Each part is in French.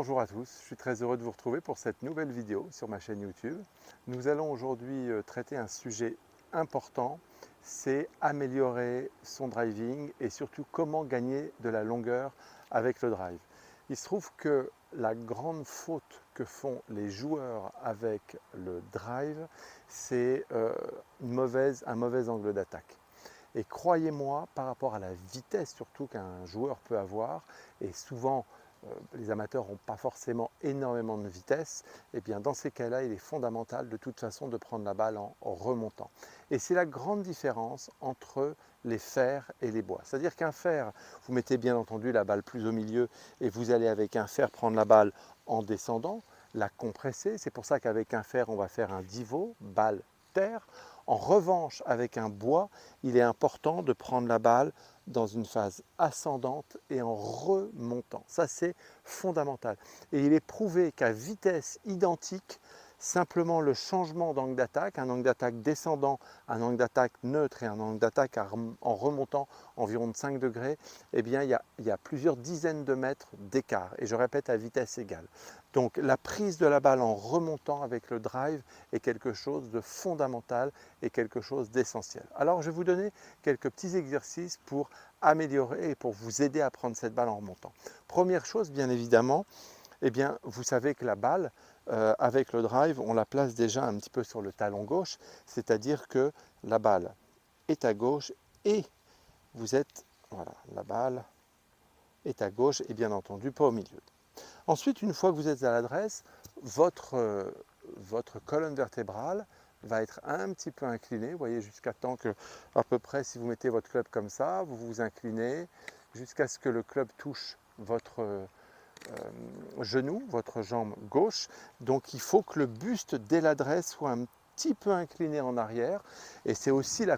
Bonjour à tous, je suis très heureux de vous retrouver pour cette nouvelle vidéo sur ma chaîne YouTube. Nous allons aujourd'hui traiter un sujet important, c'est améliorer son driving et surtout comment gagner de la longueur avec le drive. Il se trouve que la grande faute que font les joueurs avec le drive, c'est un mauvais angle d'attaque. Et croyez-moi, par rapport à la vitesse surtout qu'un joueur peut avoir, et souvent les amateurs n'ont pas forcément énormément de vitesse, et bien dans ces cas-là, il est fondamental de toute façon de prendre la balle en remontant. Et c'est la grande différence entre les fers et les bois. C'est-à-dire qu'un fer, vous mettez bien entendu la balle plus au milieu et vous allez avec un fer prendre la balle en descendant, la compresser. C'est pour ça qu'avec un fer, on va faire un divot, balle, terre. En revanche, avec un bois, il est important de prendre la balle dans une phase ascendante et en remontant. Ça, c'est fondamental. Et il est prouvé qu'à vitesse identique, simplement le changement d'angle d'attaque, un angle d'attaque descendant, un angle d'attaque neutre et un angle d'attaque en remontant environ de 5 degrés, eh bien, il y a plusieurs dizaines de mètres d'écart. Et je répète, à vitesse égale. Donc la prise de la balle en remontant avec le drive est quelque chose de fondamental et quelque chose d'essentiel. Alors je vais vous donner quelques petits exercices pour améliorer et pour vous aider à prendre cette balle en remontant. Première chose, bien évidemment, eh bien, vous savez que la balle, avec le drive, on la place déjà un petit peu sur le talon gauche, c'est-à-dire que la balle est à gauche et vous êtes, voilà, la balle est à gauche et bien entendu pas au milieu. Ensuite, une fois que vous êtes à l'adresse, votre colonne vertébrale va être un petit peu inclinée, vous voyez, jusqu'à temps que, à peu près, si vous mettez votre club comme ça, vous vous inclinez jusqu'à ce que le club touche votre genou, votre jambe gauche. Donc il faut que le buste dès l'adresse soit un petit peu incliné en arrière, et c'est aussi la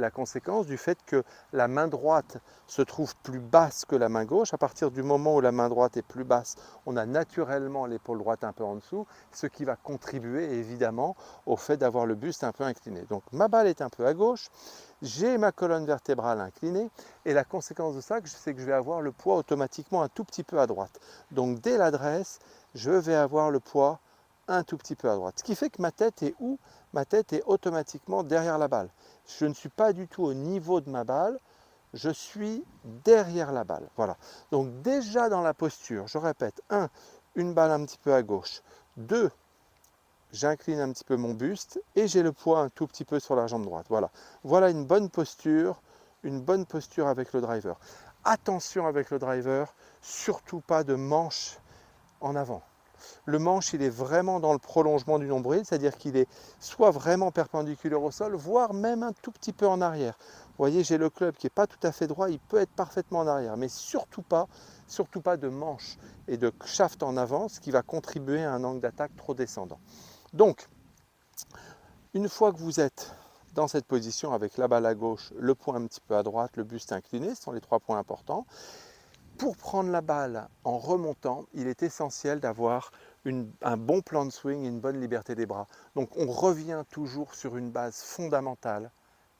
conséquence du fait que la main droite se trouve plus basse que la main gauche. À partir du moment où la main droite est plus basse, on a naturellement l'épaule droite un peu en dessous, ce qui va contribuer évidemment au fait d'avoir le buste un peu incliné. Donc ma balle est un peu à gauche, j'ai ma colonne vertébrale inclinée, et la conséquence de ça, c'est que je vais avoir le poids automatiquement un tout petit peu à droite. Donc dès l'adresse, je vais avoir le poids un tout petit peu à droite. Ce qui fait que ma tête est où? Ma tête est automatiquement derrière la balle. Je ne suis pas du tout au niveau de ma balle, je suis derrière la balle. Voilà. Donc déjà dans la posture, je répète, 1, une balle un petit peu à gauche. 2, j'incline un petit peu mon buste et j'ai le poids un tout petit peu sur la jambe droite. Voilà. Voilà une bonne posture avec le driver. Attention avec le driver, surtout pas de manche en avant. Le manche, il est vraiment dans le prolongement du nombril, c'est-à-dire qu'il est soit vraiment perpendiculaire au sol, voire même un tout petit peu en arrière. Vous voyez, j'ai le club qui n'est pas tout à fait droit, il peut être parfaitement en arrière, mais surtout pas de manche et de shaft en avant, ce qui va contribuer à un angle d'attaque trop descendant. Donc, une fois que vous êtes dans cette position avec la balle à gauche, le poing un petit peu à droite, le buste incliné, ce sont les 3 points importants. Pour prendre la balle en remontant, il est essentiel d'avoir un bon plan de swing et une bonne liberté des bras. Donc on revient toujours sur une base fondamentale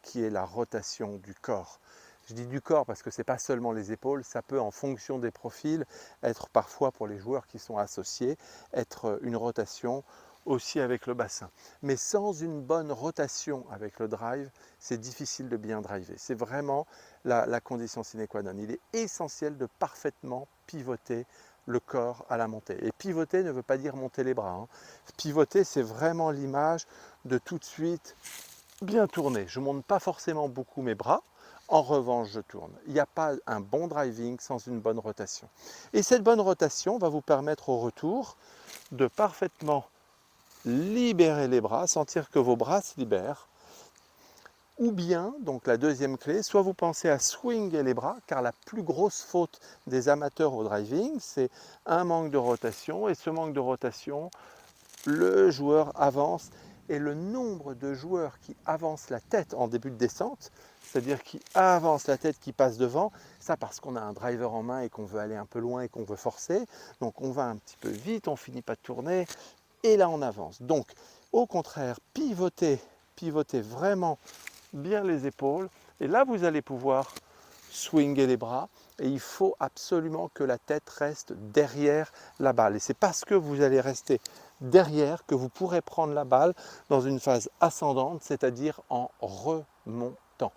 qui est la rotation du corps. Je dis du corps parce que ce n'est pas seulement les épaules, ça peut en fonction des profils être parfois pour les joueurs qui sont associés, être une rotation aussi avec le bassin. Mais sans une bonne rotation avec le drive, c'est difficile de bien driver. C'est vraiment la condition sine qua non. Il est essentiel de parfaitement pivoter le corps à la montée. Et pivoter ne veut pas dire monter les bras. Pivoter, c'est vraiment l'image de tout de suite bien tourner. Je ne monte pas forcément beaucoup mes bras. En revanche, je tourne. Il n'y a pas un bon driving sans une bonne rotation. Et cette bonne rotation va vous permettre au retour de parfaitement libérer les bras, sentir que vos bras se libèrent. Ou bien, donc la deuxième clé, soit vous pensez à swinger les bras, car la plus grosse faute des amateurs au driving, c'est un manque de rotation, et ce manque de rotation, le joueur avance, et le nombre de joueurs qui avancent la tête en début de descente, c'est-à-dire qui avancent la tête, qui passe devant, ça parce qu'on a un driver en main et qu'on veut aller un peu loin et qu'on veut forcer, donc on va un petit peu vite, on finit pas de tourner, et là on avance. Donc au contraire, pivotez vraiment bien les épaules, et là vous allez pouvoir swinger les bras et il faut absolument que la tête reste derrière la balle. Et c'est parce que vous allez rester derrière que vous pourrez prendre la balle dans une phase ascendante, c'est-à-dire en remontant.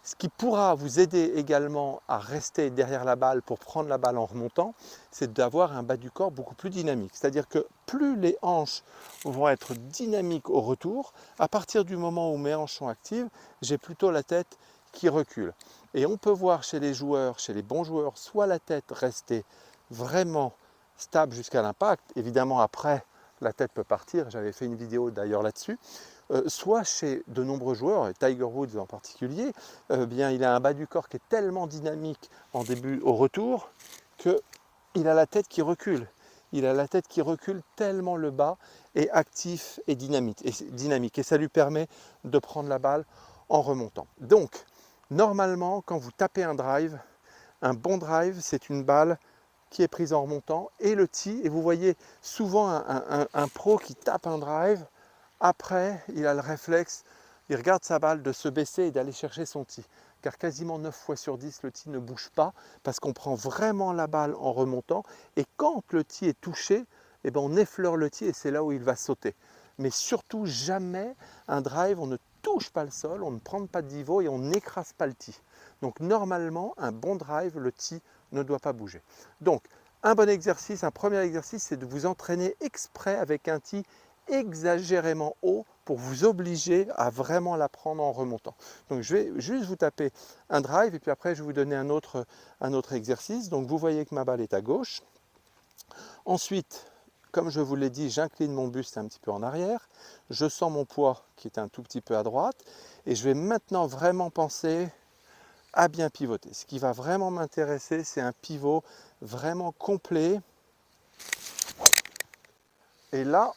Ce qui pourra vous aider également à rester derrière la balle pour prendre la balle en remontant, c'est d'avoir un bas du corps beaucoup plus dynamique. C'est-à-dire que plus les hanches vont être dynamiques au retour, à partir du moment où mes hanches sont actives, j'ai plutôt la tête qui recule. Et on peut voir chez les joueurs, chez les bons joueurs, soit la tête rester vraiment stable jusqu'à l'impact. Évidemment, après, la tête peut partir. J'avais fait une vidéo d'ailleurs là-dessus. Soit chez de nombreux joueurs, et Tiger Woods en particulier, bien, il a un bas du corps qui est tellement dynamique en début au retour qu'il a la tête qui recule. Il a la tête qui recule tellement le bas est actif et dynamique. Et ça lui permet de prendre la balle en remontant. Donc, normalement, quand vous tapez un bon drive, c'est une balle qui est prise en remontant et le tee. Et vous voyez souvent un pro qui tape un drive. Après, il a le réflexe, il regarde sa balle de se baisser et d'aller chercher son tee. Car quasiment 9 fois sur 10, le tee ne bouge pas parce qu'on prend vraiment la balle en remontant. Et quand le tee est touché, eh ben on effleure le tee et c'est là où il va sauter. Mais surtout, jamais un drive, on ne touche pas le sol, on ne prend pas de pivot et on n'écrase pas le tee. Donc normalement, un bon drive, le tee ne doit pas bouger. Donc, un bon exercice, un premier exercice, c'est de vous entraîner exprès avec un tee exagérément haut pour vous obliger à vraiment la prendre en remontant. Donc je vais juste vous taper un drive et puis après je vais vous donner un autre exercice. Donc vous voyez que ma balle est à gauche. Ensuite, comme je vous l'ai dit, j'incline mon buste un petit peu en arrière. Je sens mon poids qui est un tout petit peu à droite. Et je vais maintenant vraiment penser à bien pivoter. Ce qui va vraiment m'intéresser, c'est un pivot vraiment complet. Et là,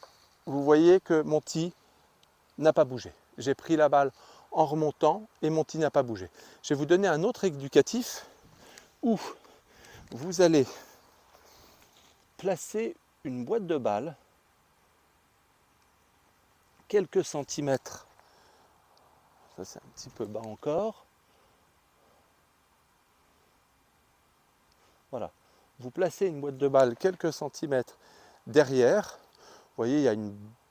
vous voyez que mon tee n'a pas bougé. J'ai pris la balle en remontant et mon tee n'a pas bougé. Je vais vous donner un autre éducatif où vous allez placer une boîte de balles quelques centimètres. Ça c'est un petit peu bas encore. Voilà. Vous placez une boîte de balles quelques centimètres derrière. Vous voyez, il y a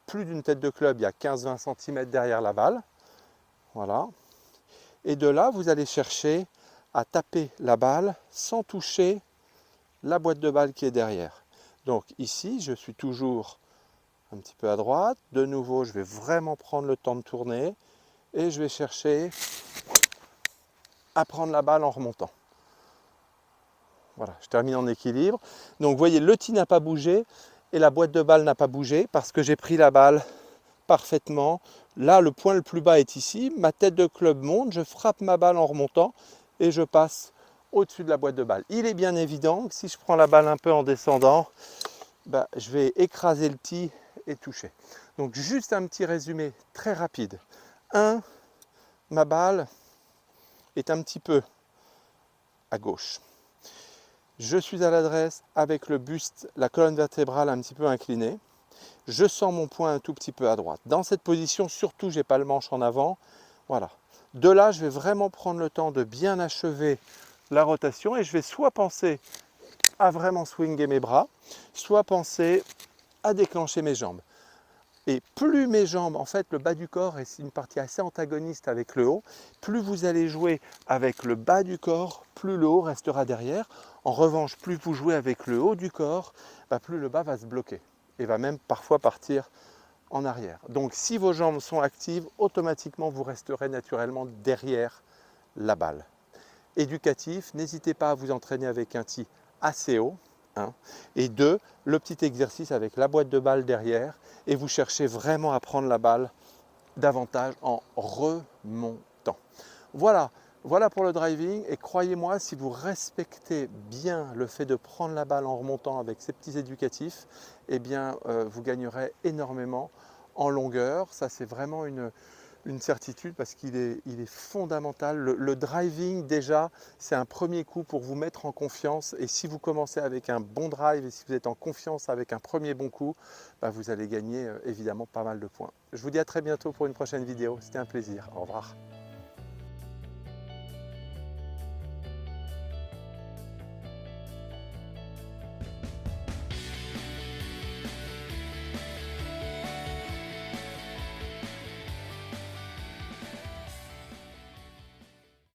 plus d'une tête de club, il y a 15-20 cm derrière la balle. Voilà. Et de là, vous allez chercher à taper la balle sans toucher la boîte de balle qui est derrière. Donc ici, je suis toujours un petit peu à droite. De nouveau, je vais vraiment prendre le temps de tourner et je vais chercher à prendre la balle en remontant. Voilà, je termine en équilibre. Donc vous voyez, le tee n'a pas bougé et la boîte de balle n'a pas bougé parce que j'ai pris la balle parfaitement. Là, le point le plus bas est ici. Ma tête de club monte, je frappe ma balle en remontant et je passe au-dessus de la boîte de balle. Il est bien évident que si je prends la balle un peu en descendant, je vais écraser le tee et toucher. Donc juste un petit résumé très rapide. 1, ma balle est un petit peu à gauche. Je suis à l'adresse avec le buste, la colonne vertébrale un petit peu inclinée. Je sens mon poing un tout petit peu à droite. Dans cette position, surtout, je n'ai pas le manche en avant. Voilà. De là, je vais vraiment prendre le temps de bien achever la rotation et je vais soit penser à vraiment swinger mes bras, soit penser à déclencher mes jambes. Et plus mes jambes, en fait, le bas du corps est une partie assez antagoniste avec le haut, plus vous allez jouer avec le bas du corps, plus le haut restera derrière. En revanche, plus vous jouez avec le haut du corps, plus le bas va se bloquer et va même parfois partir en arrière. Donc si vos jambes sont actives, automatiquement vous resterez naturellement derrière la balle. Éducatif, n'hésitez pas à vous entraîner avec un tee assez haut. 1. Et 2, le petit exercice avec la boîte de balle derrière et vous cherchez vraiment à prendre la balle davantage en remontant. Voilà pour le driving et croyez-moi, si vous respectez bien le fait de prendre la balle en remontant avec ces petits éducatifs, eh bien vous gagnerez énormément en longueur. Ça c'est vraiment une certitude parce qu'il est fondamental. Le driving déjà, c'est un premier coup pour vous mettre en confiance et si vous commencez avec un bon drive et si vous êtes en confiance avec un premier bon coup, vous allez gagner évidemment pas mal de points. Je vous dis à très bientôt pour une prochaine vidéo. C'était un plaisir. Au revoir.